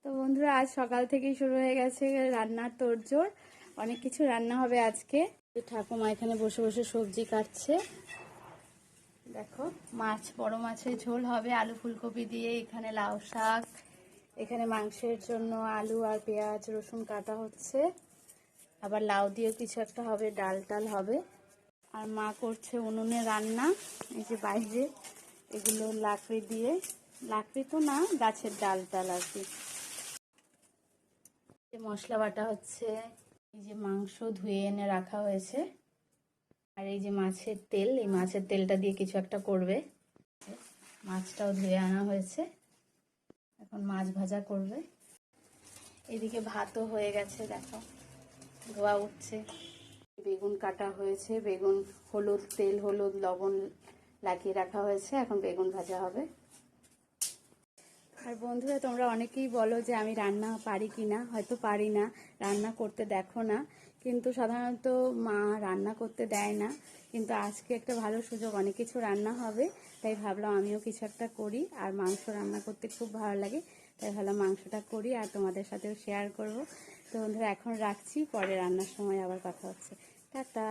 তো বন্ধুরা, আজ সকাল থেকেই শুরু হয়ে গেছে রান্নার তোড়জোড়। অনেক কিছু রান্না হবে আজকে। ঠাকুমা এখানে বসে বসে সবজি কাটছে। দেখো, মাছ, বড় মাছের ঝোল হবে আলু ফুলকপি দিয়ে। এখানে লাউ শাক, এখানে মাংসের জন্য আলু আর পেঁয়াজ রসুন কাটা হচ্ছে। আবার লাউ দিয়ে কিছু একটা হবে, ডাল টাল হবে। আর মা করছে উনুনে রান্না। এই যে বাইরে এগুলো লাকড়ি দিয়ে, লাকড়ি তো না, গাছের ডাল টাল আর কি। মশলা বাটা হচ্ছে। এই যে মাংস ধুয়ে এনে রাখা হয়েছে। আর এই যে মাছের তেল, এই মাছের তেলটা দিয়ে কিছু একটা করবে। মাছটাও ধুয়ে আনা হয়েছে, এখন মাছ ভাজা করবে। এদিকে ভাতও হয়ে গেছে, দেখো ধোয়া উঠছে। বেগুন কাটা হয়েছে, বেগুন হলুদ, তেল হলুদ লবণ লাগিয়ে রাখা হয়েছে, এখন বেগুন ভাজা হবে। আর বন্ধুরা, তোমরা অনেকেই বলো যে আমি রান্না পারি কিনা। হয়তো পারি না, রান্না করতে দেখো না, কিন্তু সাধারণত মা রান্না করতে দেয় না। কিন্তু আজকে একটা ভালো সুযোগ, অনেক কিছু রান্না হবে, তাই ভাবলাম আমিও কিছু একটা করি। আর মাংস রান্না করতে খুব ভালো লাগে, তাই ভাবলাম মাংসটা করি আর তোমাদের সাথেও শেয়ার করব। তো বন্ধুরা, এখন রাখছি, পরে রান্নার সময় আবার কথা হচ্ছে। টাটা।